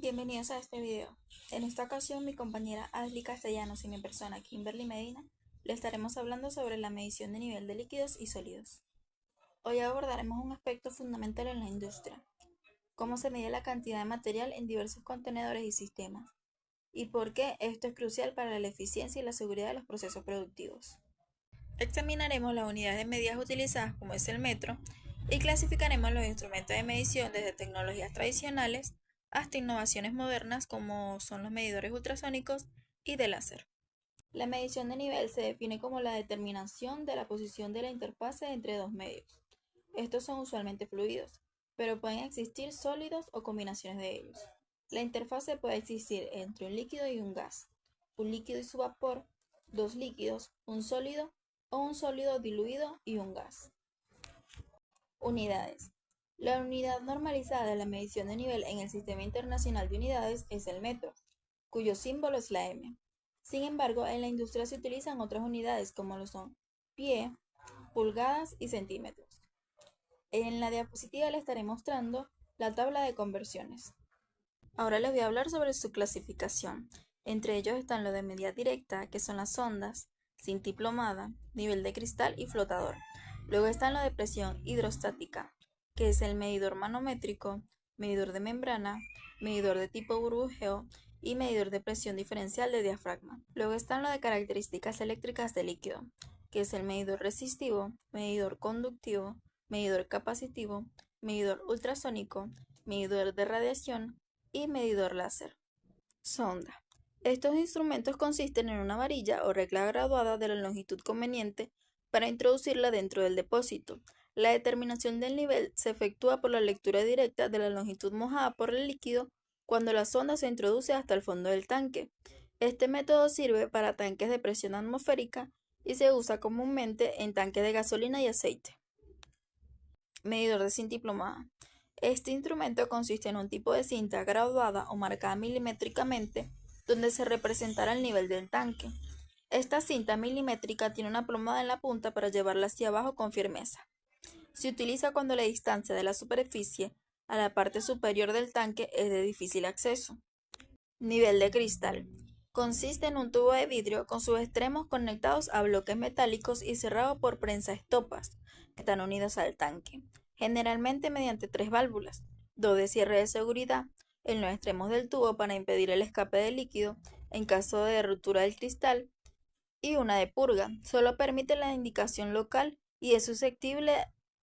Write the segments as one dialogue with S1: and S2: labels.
S1: Bienvenidos a este video. En esta ocasión mi compañera Ashley Castellanos y mi persona Kimberly Medina le estaremos hablando sobre la medición de nivel de líquidos y sólidos. Hoy abordaremos un aspecto fundamental en la industria: cómo se mide la cantidad de material en diversos contenedores y sistemas, y por qué esto es crucial para la eficiencia y la seguridad de los procesos productivos. Examinaremos las unidades de medidas utilizadas, como es el metro, y clasificaremos los instrumentos de medición desde tecnologías tradicionales hasta innovaciones modernas como son los medidores ultrasónicos y de láser. La medición de nivel se define como la determinación de la posición de la interfase entre dos medios. Estos son usualmente fluidos, pero pueden existir sólidos o combinaciones de ellos. La interfase puede existir entre un líquido y un gas, un líquido y su vapor, dos líquidos, un sólido o un sólido diluido y un gas. Unidades. La unidad normalizada de la medición de nivel en el Sistema Internacional de Unidades es el metro, cuyo símbolo es la M. Sin embargo, en la industria se utilizan otras unidades como lo son pie, pulgadas y centímetros. En la diapositiva les estaré mostrando la tabla de conversiones. Ahora les voy a hablar sobre su clasificación. Entre ellos están lo de medida directa, que son las ondas, cinta y plomada, nivel de cristal y flotador. Luego están lo de presión hidrostática, que es el medidor manométrico, medidor de membrana, medidor de tipo burbujeo y medidor de presión diferencial de diafragma. Luego están lo de características eléctricas del líquido, que es el medidor resistivo, medidor conductivo, medidor capacitivo, medidor ultrasónico, medidor de radiación y medidor láser. Sonda. Estos instrumentos consisten en una varilla o regla graduada de la longitud conveniente para introducirla dentro del depósito. La determinación del nivel se efectúa por la lectura directa de la longitud mojada por el líquido cuando la sonda se introduce hasta el fondo del tanque. Este método sirve para tanques de presión atmosférica y se usa comúnmente en tanques de gasolina y aceite. Medidor de cinta y plomada. Este instrumento consiste en un tipo de cinta graduada o marcada milimétricamente donde se representará el nivel del tanque. Esta cinta milimétrica tiene una plomada en la punta para llevarla hacia abajo con firmeza. Se utiliza cuando la distancia de la superficie a la parte superior del tanque es de difícil acceso. Nivel de cristal. Consiste en un tubo de vidrio con sus extremos conectados a bloques metálicos y cerrado por prensa-estopas, que están unidas al tanque, generalmente mediante tres válvulas, dos de cierre de seguridad en los extremos del tubo para impedir el escape del líquido en caso de ruptura del cristal, y una de purga. Solo permite la indicación local y es susceptible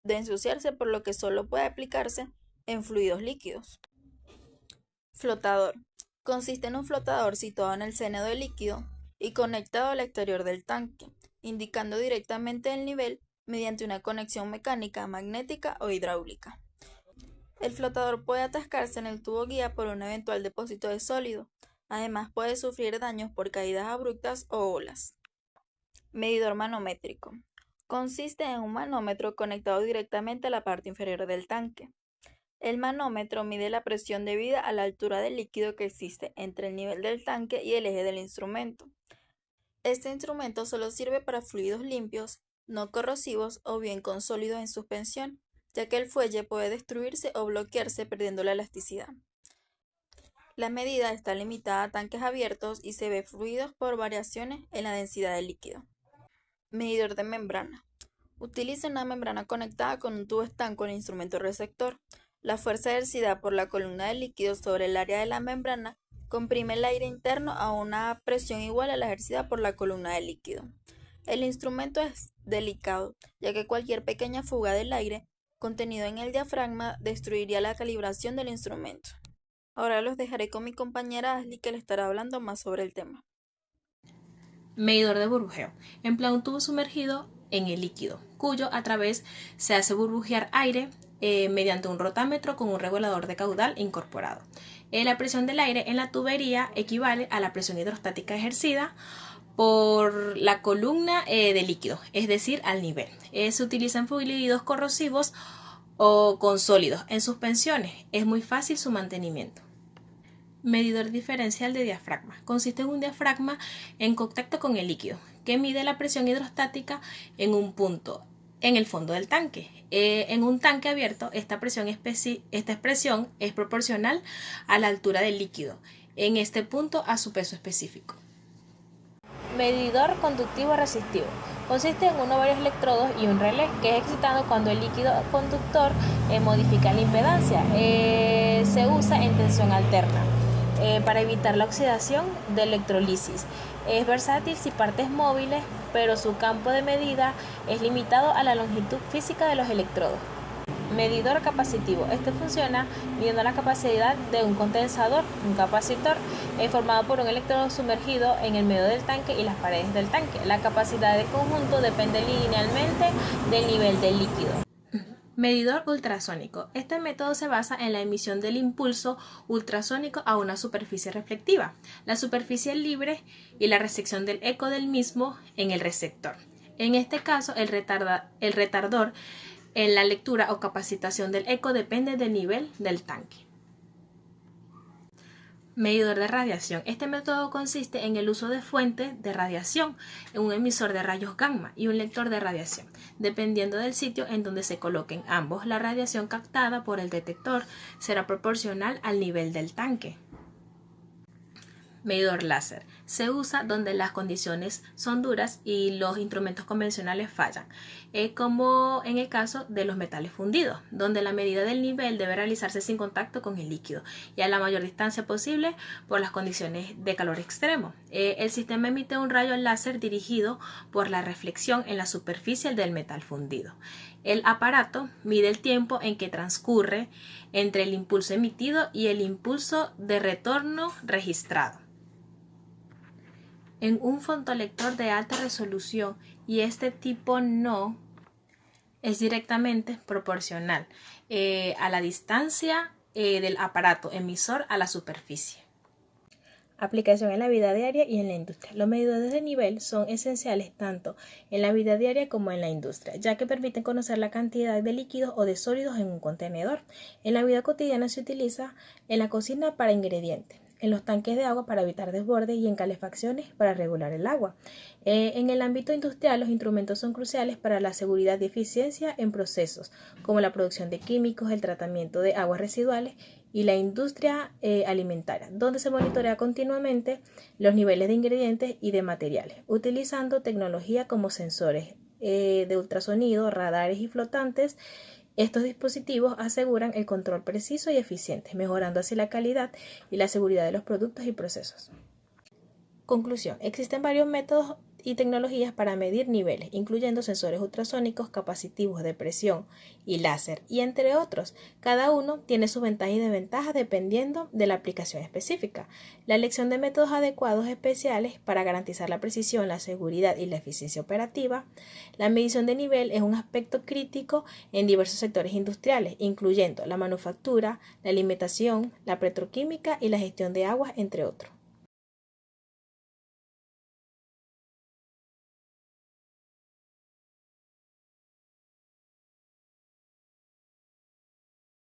S1: de ensuciarse, por lo que solo puede aplicarse en fluidos líquidos. Flotador. Consiste en un flotador situado en el seno del líquido y conectado al exterior del tanque, indicando directamente el nivel mediante una conexión mecánica, magnética o hidráulica. El flotador puede atascarse en el tubo guía por un eventual depósito de sólido. Además, puede sufrir daños por caídas abruptas o olas. Medidor manométrico. Consiste en un manómetro conectado directamente a la parte inferior del tanque. El manómetro mide la presión debida a la altura del líquido que existe entre el nivel del tanque y el eje del instrumento. Este instrumento solo sirve para fluidos limpios, no corrosivos o bien con sólidos en suspensión, ya que el fuelle puede destruirse o bloquearse perdiendo la elasticidad. La medida está limitada a tanques abiertos y se ve fluidos por variaciones en la densidad del líquido. Medidor de membrana. Utiliza una membrana conectada con un tubo estanco en el instrumento receptor. La fuerza ejercida por la columna de líquido sobre el área de la membrana comprime el aire interno a una presión igual a la ejercida por la columna de líquido. El instrumento es delicado, ya que cualquier pequeña fuga del aire contenido en el diafragma destruiría la calibración del instrumento. Ahora los dejaré con mi compañera Ashley, que le estará hablando más sobre el tema.
S2: Medidor de burbujeo. Emplea un tubo sumergido en el líquido, cuyo a través se hace burbujear aire mediante un rotámetro con un regulador de caudal incorporado. La presión del aire en la tubería equivale a la presión hidrostática ejercida por la columna de líquido, es decir, al nivel. Se utilizan fluidos corrosivos o con sólidos en suspensiones. Es muy fácil su mantenimiento. Medidor diferencial de diafragma. Consiste en un diafragma en contacto con el líquido, que mide la presión hidrostática en un punto en el fondo del tanque. En un tanque abierto, esta expresión es proporcional a la altura del líquido, en este punto a su peso específico. Medidor conductivo resistivo. Consiste en uno o varios electrodos y un relé que es excitado cuando el líquido conductor modifica la impedancia. Se usa en tensión alterna para evitar la oxidación de electrolisis. Es versátil si partes móviles, pero su campo de medida es limitado a la longitud física de los electrodos. Medidor capacitivo. Este funciona midiendo la capacidad de un condensador, un capacitor, formado por un electrodo sumergido en el medio del tanque y las paredes del tanque. La capacidad del conjunto depende linealmente del nivel del líquido. Medidor ultrasónico. Este método se basa en la emisión del impulso ultrasónico a una superficie reflectiva, la superficie libre y la recepción del eco del mismo en el receptor. En este caso, el retardor en la lectura o capacitación del eco depende del nivel del tanque. Medidor de radiación. Este método consiste en el uso de fuentes de radiación, un emisor de rayos gamma y un lector de radiación. Dependiendo del sitio en donde se coloquen ambos, la radiación captada por el detector será proporcional al nivel del tanque. Medidor láser. Se usa donde las condiciones son duras y los instrumentos convencionales fallan, como en el caso de los metales fundidos, donde la medida del nivel debe realizarse sin contacto con el líquido y a la mayor distancia posible por las condiciones de calor extremo. El sistema emite un rayo láser dirigido por la reflexión en la superficie del metal fundido. El aparato mide el tiempo en que transcurre entre el impulso emitido y el impulso de retorno registrado. En un fotolector de alta resolución, y este tipo no es directamente proporcional a la distancia del aparato emisor a la superficie. Aplicación en la vida diaria y en la industria. Los medidores de nivel son esenciales tanto en la vida diaria como en la industria, ya que permiten conocer la cantidad de líquidos o de sólidos en un contenedor. En la vida cotidiana se utiliza en la cocina para ingredientes, en los tanques de agua para evitar desbordes y en calefacciones para regular el agua. En el ámbito industrial, los instrumentos son cruciales para la seguridad y eficiencia en procesos como la producción de químicos, el tratamiento de aguas residuales y la industria alimentaria, donde se monitorea continuamente los niveles de ingredientes y de materiales, utilizando tecnología como sensores de ultrasonido, radares y flotantes. Estos dispositivos aseguran el control preciso y eficiente, mejorando así la calidad y la seguridad de los productos y procesos. Conclusión. Existen varios métodos y tecnologías para medir niveles, incluyendo sensores ultrasónicos, capacitivos de presión y láser, y entre otros. Cada uno tiene sus ventajas y desventajas dependiendo de la aplicación específica. La elección de métodos adecuados especiales para garantizar la precisión, la seguridad y la eficiencia operativa. La medición de nivel es un aspecto crítico en diversos sectores industriales, incluyendo la manufactura, la alimentación, la petroquímica y la gestión de aguas, entre otros.